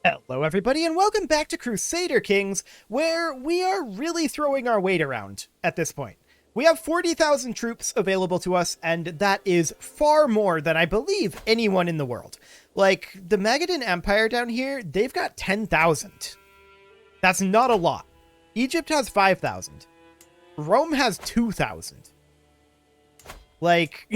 Hello everybody and welcome back to Crusader Kings, where we are really throwing our weight around at this point. We have 40,000 troops available to us, and that is far more than I believe anyone in the world. Like, the Magadan Empire down here, they've got 10,000. That's not a lot. Egypt has 5,000. Rome has 2,000. Like,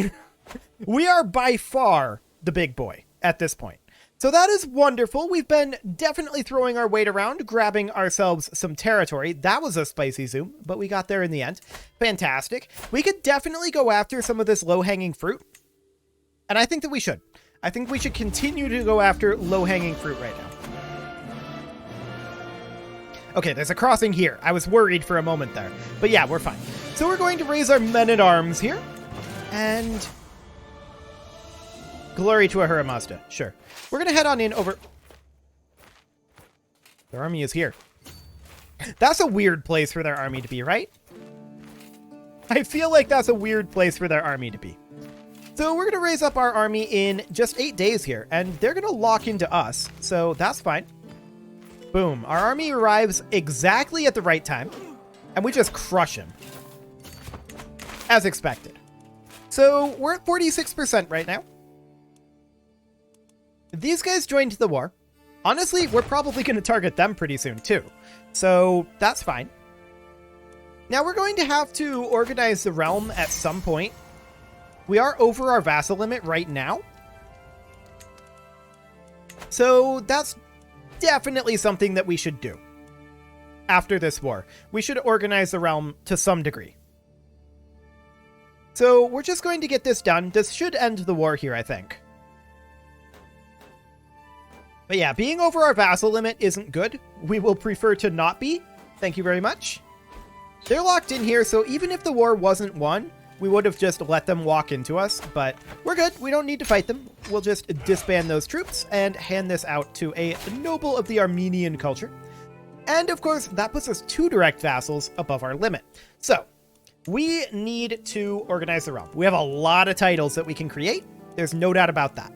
we are by far the big boy at this point. So that is wonderful. We've been definitely throwing our weight around, grabbing ourselves some territory. That was a spicy zoom, but we got there in the end. Fantastic. We could definitely go after some of this low-hanging fruit. And I think that we should. I think we should continue to go after low-hanging fruit right now. Okay, there's a crossing here. I was worried for a moment there. But yeah, we're fine. So we're going to raise our men-at-arms here. And glory to Ahura Mazda. Sure. We're going to head on in over... Their army is here. That's a weird place for their army to be, right? I feel like that's a weird place for their army to be. So we're going to raise up our army in just 8 days here, and they're going to lock into us, so that's fine. Boom. Our army arrives exactly at the right time, and we just crush him. As expected. So we're at 46% right now. These guys joined the war. Honestly, we're probably going to target them pretty soon too. So that's fine. Now we're going to have to organize the realm at some point. We are over our vassal limit right now. So that's definitely something that we should do. After this war, we should organize the realm to some degree. So we're just going to get this done. This should end the war here, I think. But yeah, being over our vassal limit isn't good. We will prefer to not be. Thank you very much. They're locked in here, so even if the war wasn't won, we would have just let them walk into us. But we're good. We don't need to fight them. We'll just disband those troops and hand this out to a noble of the Armenian culture. And of course, that puts us 2 direct vassals above our limit. So we need to organize the realm. We have a lot of titles that we can create. There's no doubt about that.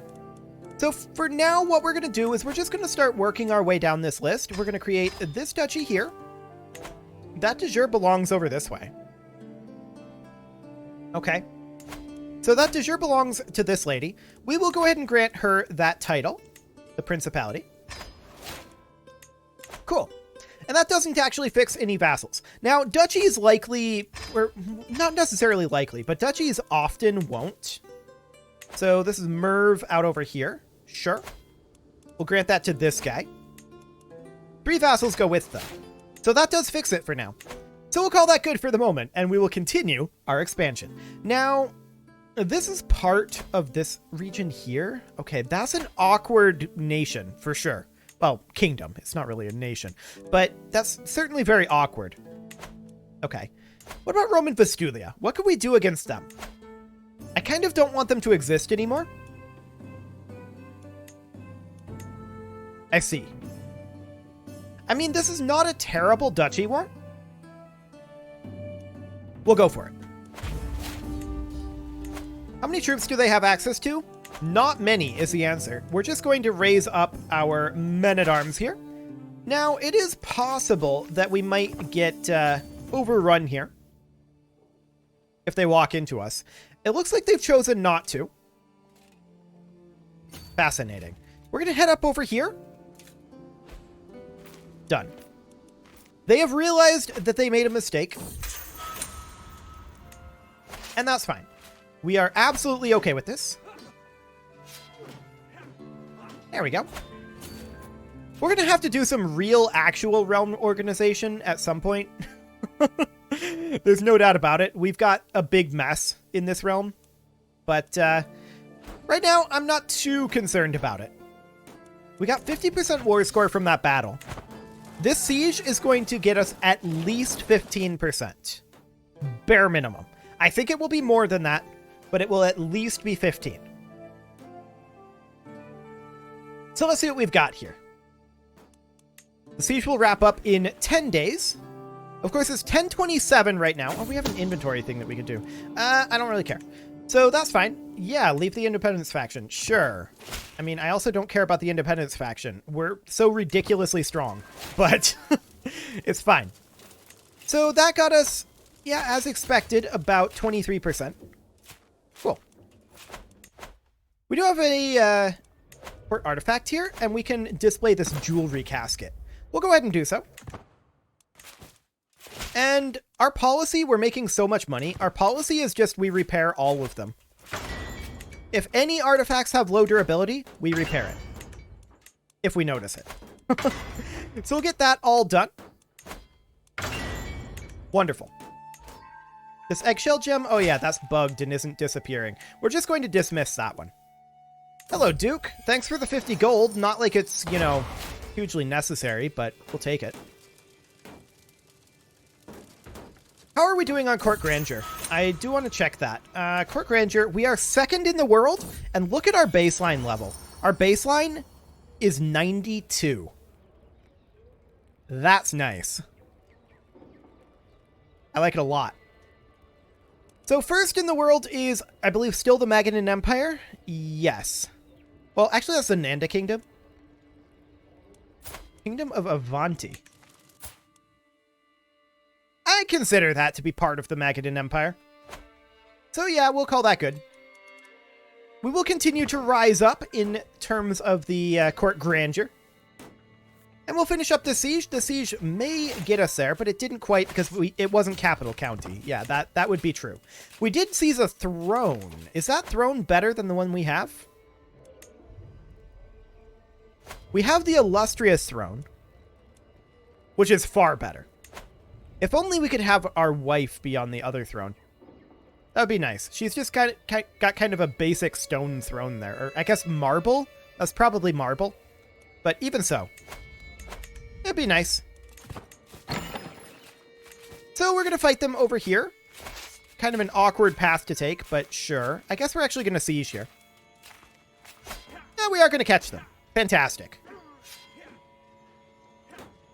So for now, what we're going to do is we're just going to start working our way down this list. We're going to create this duchy here. That de jure belongs over this way. Okay. So that de jure belongs to this lady. We will go ahead and grant her that title, the principality. Cool. And that doesn't actually fix any vassals. Now, duchies likely, or not necessarily likely, but duchies often won't. So this is Merv out over here. Sure. We'll grant that to this guy. 3 vassals go with them. So that does fix it for now. So we'll call that good for the moment, and we will continue our expansion. Now, this is part of this region here. Okay, that's an awkward nation, for sure. Well, kingdom. It's not really a nation. But that's certainly very awkward. Okay. What about Roman Vastulia? What could we do against them? I kind of don't want them to exist anymore. I see. I mean, this is not a terrible duchy war. We'll go for it. How many troops do they have access to? Not many is the answer. We're just going to raise up our men-at-arms here. Now, it is possible that we might get overrun here if they walk into us. It looks like they've chosen not to. Fascinating. We're going to head up over here. Done. They have realized that they made a mistake. And that's fine. We are absolutely okay with this. There we go. We're going to have to do some real, actual realm organization at some point. There's no doubt about it. We've got a big mess in this realm. But right now, I'm not too concerned about it. We got 50% war score from that battle. This siege is going to get us at least 15%. Bare minimum. I think it will be more than that, but it will at least be 15. So let's see what we've got here. The siege will wrap up in 10 days. Of course, it's 10:27 right now. Oh, we have an inventory thing that we could do. I don't really care. So that's fine. Yeah, leave the Independence faction. Sure. I mean, I also don't care about the Independence faction. We're so ridiculously strong, but it's fine. So that got us, yeah, as expected, about 23%. Cool. We do have a port artifact here, and we can display this jewelry casket. We'll go ahead and do so. And our policy, we're making so much money. Our policy is just we repair all of them. If any artifacts have low durability, we repair it. If we notice it. So we'll get that all done. Wonderful. This eggshell gem, oh yeah, that's bugged and isn't disappearing. We're just going to dismiss that one. Hello, Duke. Thanks for the 50 gold. Not like it's, you know, hugely necessary, but we'll take it. How are we doing on Court Grandeur? I do want to check that. Court Grandeur, we are second in the world, and look at our baseline level. Our baseline is 92. That's nice. I like it a lot. So first in the world is, I believe, still the Magadan Empire? Yes. Well, actually, that's the Nanda Kingdom. Kingdom of Avanti. I consider that to be part of the Magadan Empire. So yeah, we'll call that good. We will continue to rise up in terms of the Court Grandeur. And we'll finish up the siege. The siege may get us there, but it didn't quite because it wasn't Capital County. Yeah, that would be true. We did seize a throne. Is that throne better than the one we have? We have the illustrious throne, which is far better. If only we could have our wife be on the other throne. That would be nice. She's just got kind of a basic stone throne there. Or I guess marble? That's probably marble. But even so, it'd be nice. So we're going to fight them over here. Kind of an awkward path to take, but sure. I guess we're actually going to siege here. Yeah, we are going to catch them. Fantastic.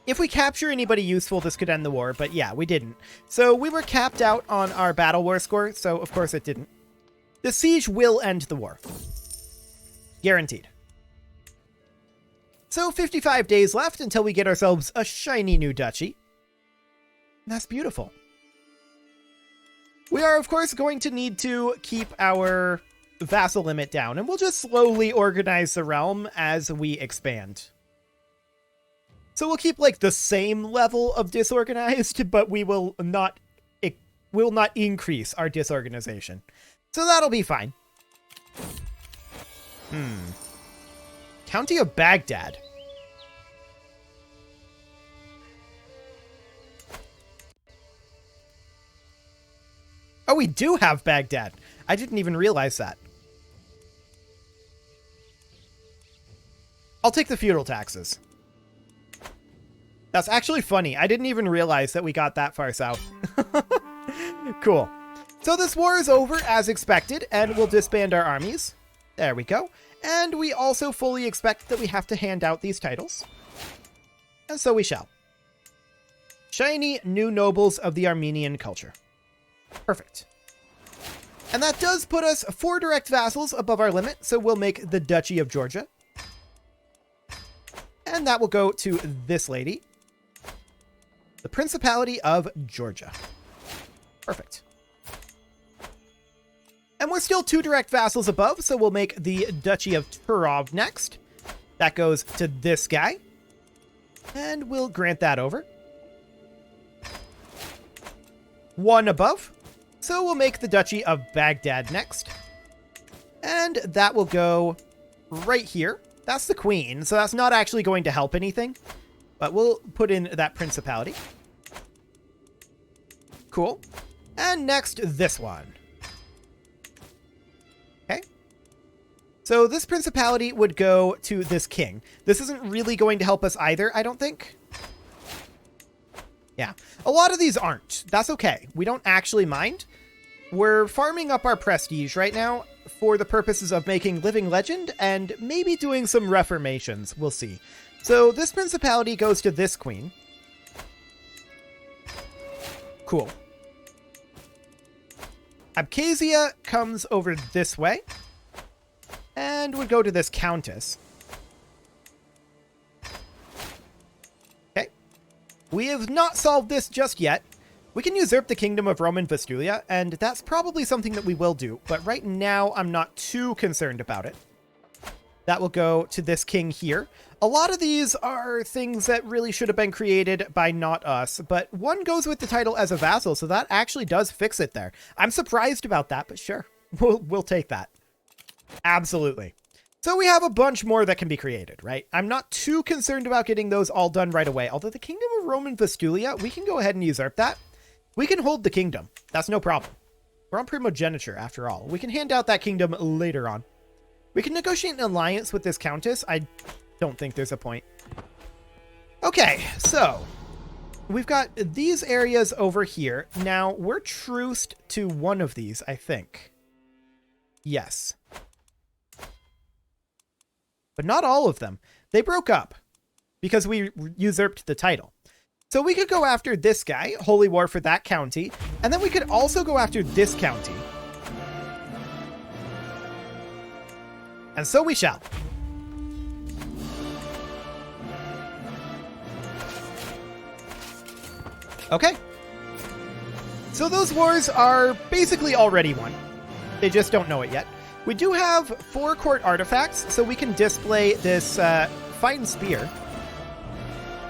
If we capture anybody useful, this could end the war, but yeah, we didn't. So we were capped out on our battle war score, so of course it didn't. The siege will end the war. Guaranteed. So 55 days left until we get ourselves a shiny new duchy. That's beautiful. We are, of course, going to need to keep our vassal limit down, and we'll just slowly organize the realm as we expand. So we'll keep like the same level of disorganized, but we will not increase our disorganization. So that'll be fine. County of Baghdad. Oh, we do have Baghdad. I didn't even realize that. I'll take the feudal taxes. That's actually funny. I didn't even realize that we got that far south. Cool. So this war is over as expected, and we'll disband our armies. There we go. And we also fully expect that we have to hand out these titles. And so we shall. Shiny new nobles of the Armenian culture. Perfect. And that does put us 4 direct vassals above our limit, so we'll make the Duchy of Georgia. And that will go to this lady. The Principality of Georgia. Perfect. And we're still 2 direct vassals above, so we'll make the Duchy of Turov next. That goes to this guy. And we'll grant that over. 1 above. So we'll make the Duchy of Baghdad next. And that will go right here. That's the queen, so that's not actually going to help anything. But we'll put in that principality. Cool. And next, this one. Okay. So this principality would go to this king. This isn't really going to help us either, I don't think. Yeah. A lot of these aren't. That's okay. We don't actually mind. We're farming up our prestige right now for the purposes of making Living Legend and maybe doing some reformations. We'll see. So this principality goes to this queen. Cool. Abkhazia comes over this way and would go to this countess. Okay. We have not solved this just yet. We can usurp the kingdom of Roman Vastulia, and that's probably something that we will do, but right now I'm not too concerned about it. That will go to this king here. A lot of these are things that really should have been created by not us, but one goes with the title as a vassal, so that actually does fix it there. I'm surprised about that, but sure, we'll take that. Absolutely. So we have a bunch more that can be created, right? I'm not too concerned about getting those all done right away, although the kingdom of Roman Vastulia, we can go ahead and usurp that. We can hold the kingdom. That's no problem. We're on primogeniture, after all. We can hand out that kingdom later on. We can negotiate an alliance with this countess. I don't think there's a point. Okay, so we've got these areas over here. Now, we're truced to one of these, I think. Yes. But not all of them. They broke up because we usurped the title. So we could go after this guy, Holy War for that county, and then we could also go after this county. And so we shall. Okay. So those wars are basically already won. They just don't know it yet. We do have 4 court artifacts, so we can display this fine spear.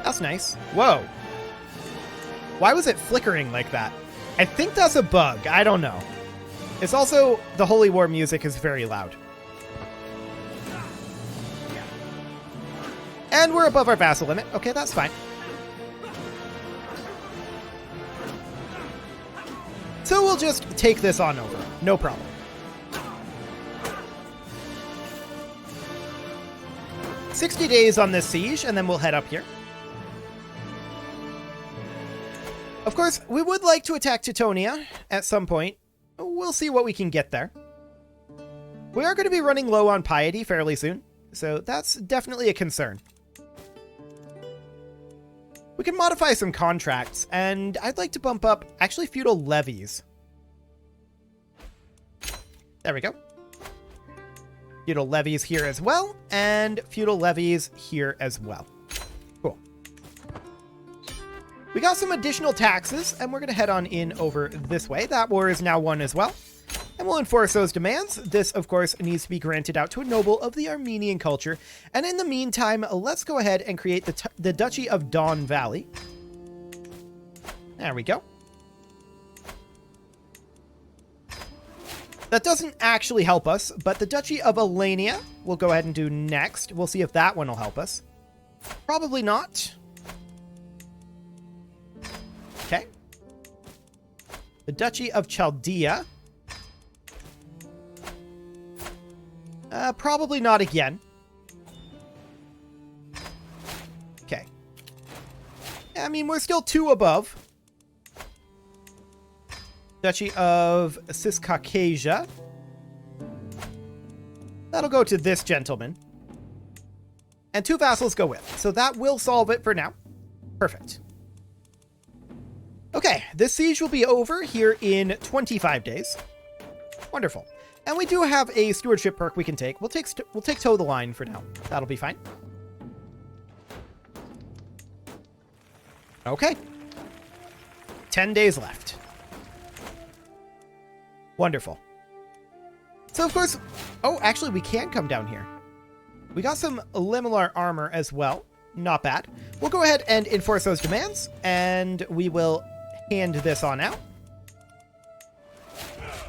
That's nice. Whoa. Why was it flickering like that? I think that's a bug. I don't know. It's also, the Holy War music is very loud. And we're above our vassal limit. Okay, that's fine. So we'll just take this on over. No problem. "60 days on this siege, and then we'll head up here. Of course, we would like to attack Teutonia at some point. We'll see what we can get there. We are going to be running low on piety fairly soon, so that's definitely a concern. We can modify some contracts, and I'd like to bump up, actually, feudal levies. There we go. Feudal levies here as well, and feudal levies here as well. Cool. We got some additional taxes, and we're going to head on in over this way. That war is now won as well. And we'll enforce those demands. This, of course, needs to be granted out to a noble of the Armenian culture. And in the meantime, let's go ahead and create the Duchy of Don Valley. There we go. That doesn't actually help us, but the Duchy of Alania we'll go ahead and do next. We'll see if that one will help us. Probably not. Okay. The Duchy of Chaldea. Probably not again. Okay. I mean, we're still 2 above. Duchy of Ciscaucasia. That'll go to this gentleman. And 2 vassals go with. So that will solve it for now. Perfect. Okay, this siege will be over here in 25 days. Wonderful. And we do have a stewardship perk we can take. We'll take toe the line for now. That'll be fine. Okay. 10 days left. Wonderful. So, of course... Oh, actually, we can come down here. We got some Limular armor as well. Not bad. We'll go ahead and enforce those demands, and we will hand this on out.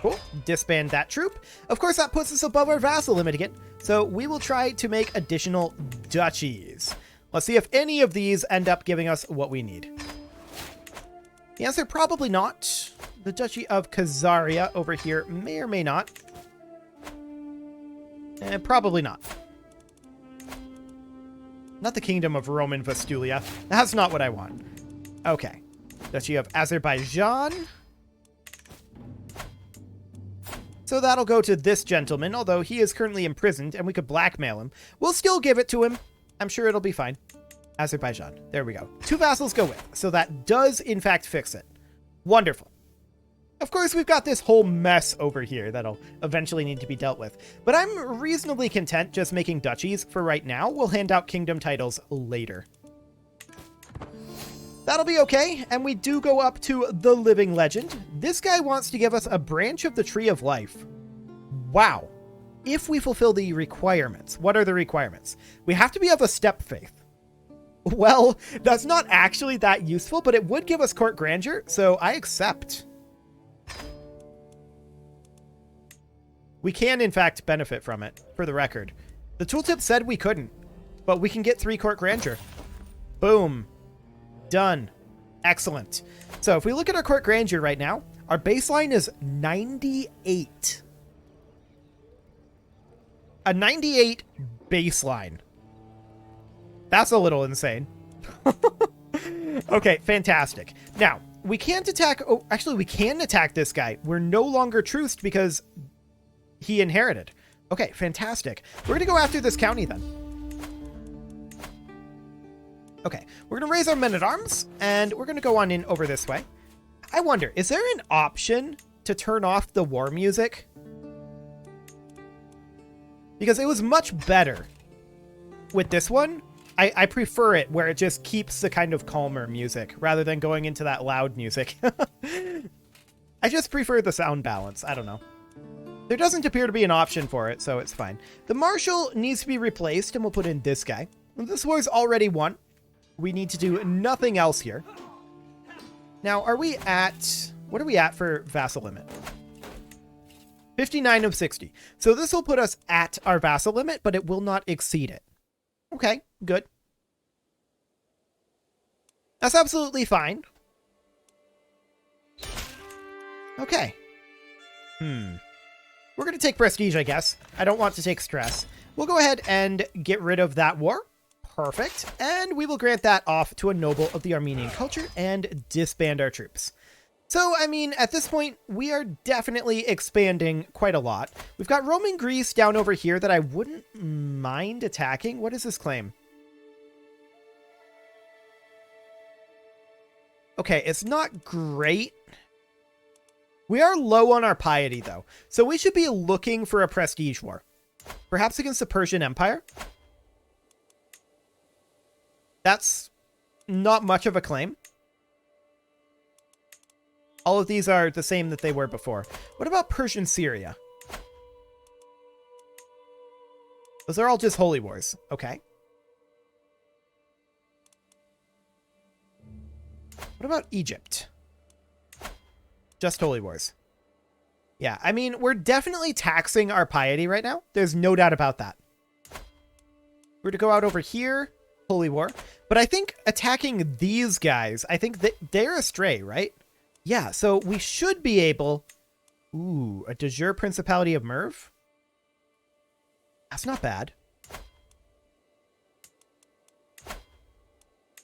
Cool. Disband that troop. Of course, that puts us above our vassal limit again. So we will try to make additional duchies. Let's see if any of these end up giving us what we need. The answer, probably not. The Duchy of Khazaria over here may or may not. Probably not. Not the Kingdom of Roman Vastulia. That's not what I want. Okay. Duchy of Azerbaijan. So that'll go to this gentleman, although he is currently imprisoned and we could blackmail him. We'll still give it to him. I'm sure it'll be fine. Azerbaijan. There we go. 2 vassals go with. So that does, in fact, fix it. Wonderful. Of course, we've got this whole mess over here that'll eventually need to be dealt with. But I'm reasonably content just making duchies for right now. We'll hand out kingdom titles later. That'll be okay, and we do go up to the Living Legend. This guy wants to give us a branch of the Tree of Life. Wow. If we fulfill the requirements. What are the requirements? We have to be of a step faith. Well, that's not actually that useful, but it would give us court grandeur, so I accept. We can, in fact, benefit from it, for the record. The tooltip said we couldn't, but we can get 3 court grandeur. Boom. Done. Excellent. So if we look at our court grandeur right now, our baseline is 98. A 98 baseline. That's a little insane. Okay, fantastic. Now, we can't attack... Oh, actually, we can attack this guy. We're no longer truced because he inherited. Okay, fantastic. We're going to go after this county then. Okay, we're going to raise our men-at-arms, and we're going to go on in over this way. I wonder, is there an option to turn off the war music? Because it was much better with this one. I prefer it where it just keeps the kind of calmer music rather than going into that loud music. I just prefer the sound balance. I don't know. There doesn't appear to be an option for it, so it's fine. The Marshal needs to be replaced, and we'll put in this guy. This war's already won. We need to do nothing else here. Now, are we at... What are we at for vassal limit? 59 of 60. So this will put us at our vassal limit, but it will not exceed it. Okay, good. That's absolutely fine. Okay. We're going to take prestige, I guess. I don't want to take stress. We'll go ahead and get rid of that war. Perfect. And we will grant that off to a noble of the Armenian culture and disband our troops. So, I mean, at this point, we are definitely expanding quite a lot. We've got Roman Greece down over here that I wouldn't mind attacking. What does this claim? Okay, it's not great. We are low on our piety, though. So we should be looking for a prestige war. Perhaps against the Persian Empire. That's not much of a claim. All of these are the same that they were before. What about Persian Syria? Those are all just holy wars. Okay. What about Egypt? Just holy wars. Yeah, I mean, we're definitely taxing our piety right now. There's no doubt about that. We're to go out over here. Holy war. But I think attacking these guys, I think that they're astray, right? Yeah, so we should be able... Ooh, a de jure Principality of Merv? That's not bad.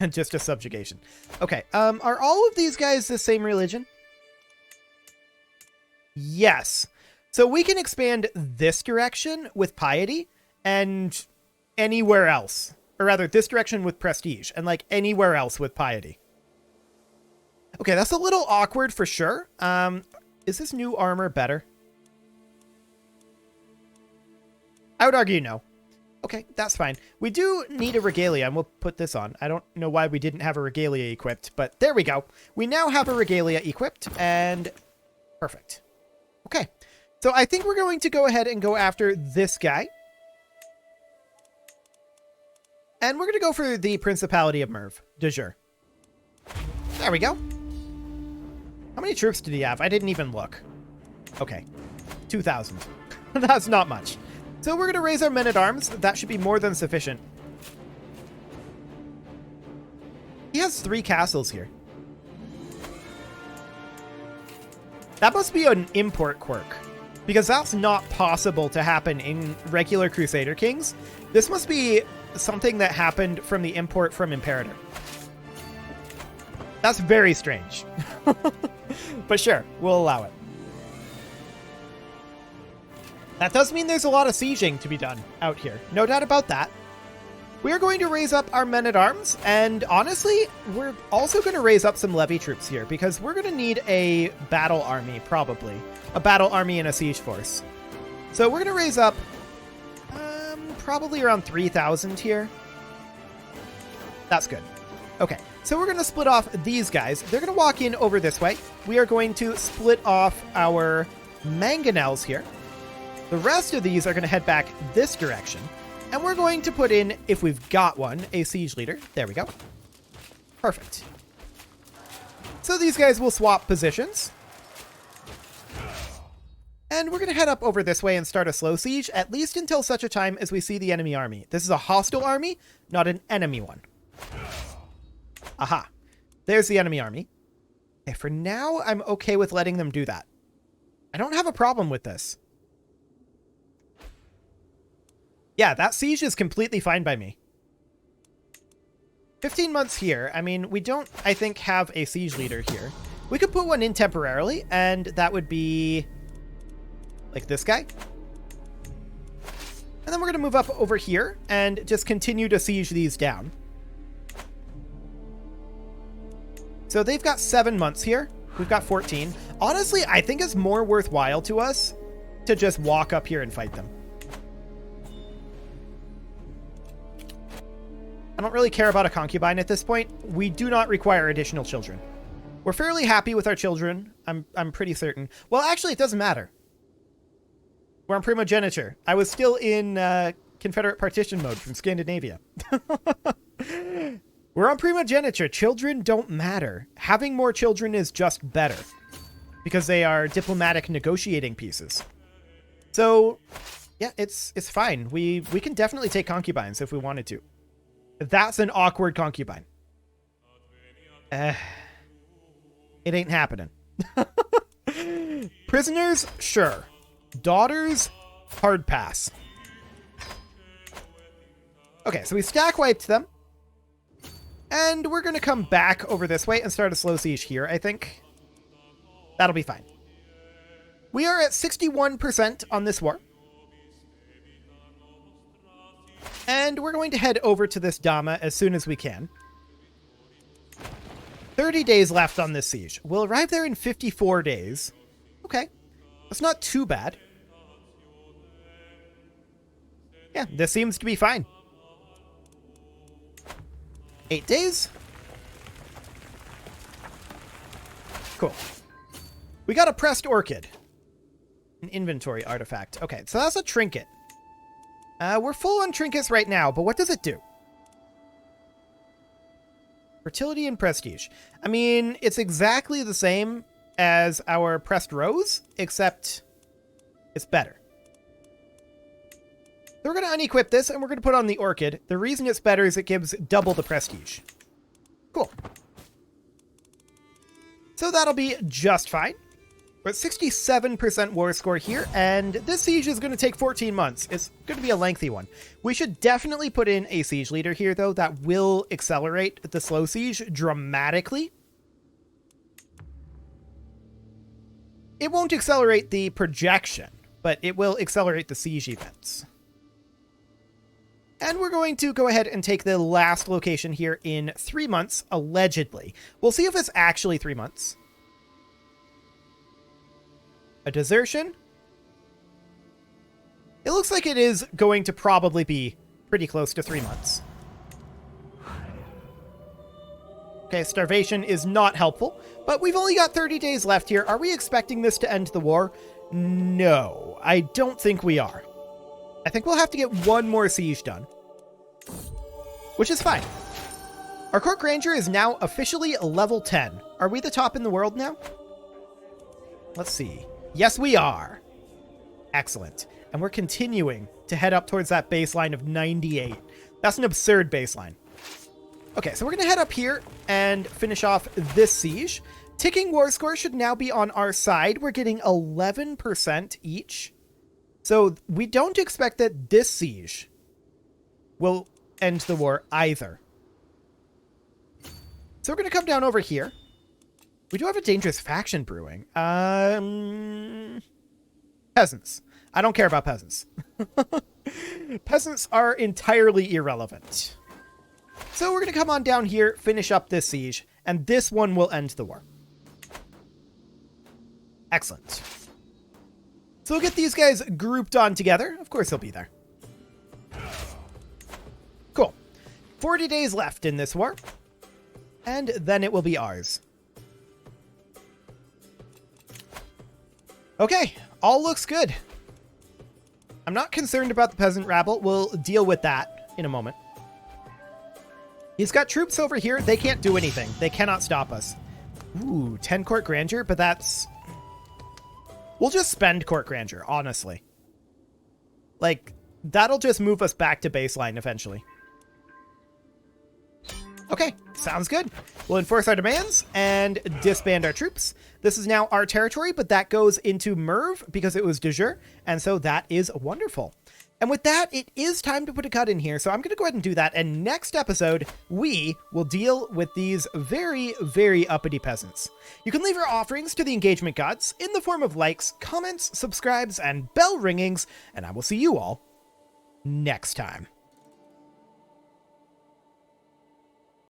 And just a subjugation. Okay, are all of these guys the same religion? Yes. So we can expand this direction with piety and anywhere else. Or rather, this direction with prestige and like anywhere else with piety. Okay, that's a little awkward for sure. Is this new armor better? I would argue no. Okay, that's fine. We do need a regalia, and we'll put this on. I don't know why we didn't have a regalia equipped, but there we go. We now have a regalia equipped, and perfect. Okay, so I think we're going to go ahead and go after this guy. And we're going to go for the Principality of Merv, de jure. There we go. How many troops did he have? I didn't even look. Okay, 2,000. That's not much. So we're going to raise our men-at-arms. That should be more than sufficient. He has 3 castles here. That must be an import quirk, because that's not possible to happen in regular Crusader Kings. This must be something that happened from the import from Imperator. That's very strange. But sure, we'll allow it. That does mean there's a lot of sieging to be done out here. No doubt about that. We are going to raise up our men-at-arms, and honestly, we're also going to raise up some levy troops here, because we're going to need a battle army, probably. A battle army and a siege force. So we're going to raise up probably around 3,000 here. That's good. Okay, so we're going to split off these guys. They're going to walk in over this way. We are going to split off our mangonels here. The rest of these are going to head back this direction. And we're going to put in, if we've got one, a siege leader. There we go. Perfect. So these guys will swap positions. And we're going to head up over this way and start a slow siege, at least until such a time as we see the enemy army. This is a hostile army, not an enemy one. Aha. There's the enemy army. Okay, for now, I'm okay with letting them do that. I don't have a problem with this. Yeah, that siege is completely fine by me. 15 months here. I mean, we don't, I think, have a siege leader here. We could put one in temporarily, and that would be like this guy. And then we're going to move up over here and just continue to siege these down. So they've got 7 months here. We've got 14. Honestly, I think it's more worthwhile to us to just walk up here and fight them. I don't really care about a concubine at this point. We do not require additional children. We're fairly happy with our children. I'm pretty certain. Well, actually, it doesn't matter. We're on primogeniture. I was still in Confederate partition mode from Scandinavia. We're on primogeniture. Children don't matter. Having more children is just better because they are diplomatic negotiating pieces. So, yeah, it's fine. We can definitely take concubines if we wanted to. That's an awkward concubine. It ain't happening. Prisoners, sure. Daughters, hard pass. Okay, so we stack wiped them. And we're going to come back over this way and start a slow siege here, I think. That'll be fine. We are at 61% on this war. And we're going to head over to this Dama as soon as we can. 30 days left on this siege. We'll arrive there in 54 days. Okay. That's not too bad. Yeah, this seems to be fine. 8 days. Cool. We got a pressed orchid. An inventory artifact. Okay, so that's a trinket. We're full on trinkets right now, but what does it do? Fertility and prestige. I mean, it's exactly the same as our pressed rose, except it's better. So we're going to unequip this, and we're going to put on the orchid. The reason it's better is it gives double the prestige. Cool. So that'll be just fine. We're at 67% war score here, and this siege is going to take 14 months. It's going to be a lengthy one. We should definitely put in a siege leader here, though. That will accelerate the slow siege dramatically. It won't accelerate the projection, but it will accelerate the siege events. And we're going to go ahead and take the last location here in 3 months, allegedly. We'll see if it's actually 3 months. A desertion. It looks like it is going to probably be pretty close to 3 months. Okay, starvation is not helpful, but we've only got 30 days left here. Are we expecting this to end the war? No, I don't think we are. I think we'll have to get one more siege done, which is fine. Our Court Ranger is now officially level 10. Are we the top in the world now? Let's see. Yes, we are. Excellent. And we're continuing to head up towards that baseline of 98. That's an absurd baseline. Okay, so we're going to head up here and finish off this siege. Ticking war score should now be on our side. We're getting 11% each. So we don't expect that this siege will end the war either. So we're going to come down over here. We do have a dangerous faction brewing. Peasants. I don't care about peasants. Peasants are entirely irrelevant. So we're going to come on down here, finish up this siege, and this one will end the war. Excellent. So we'll get these guys grouped on together. Of course, they'll be there. Cool. 40 days left in this war, and then it will be ours. Okay, all looks good. I'm not concerned about the peasant rabble. We'll deal with that in a moment. He's got troops over here. They can't do anything. They cannot stop us. Ooh, 10 court grandeur, but that's... We'll just spend court grandeur, honestly. Like, that'll just move us back to baseline eventually. Okay, sounds good. We'll enforce our demands and disband our troops. This is now our territory, but that goes into Merv because it was de jure, and so that is wonderful. And with that, it is time to put a cut in here, so I'm going to go ahead and do that, and next episode, we will deal with these very, very uppity peasants. You can leave your offerings to the engagement gods in the form of likes, comments, subscribes, and bell ringings, and I will see you all next time.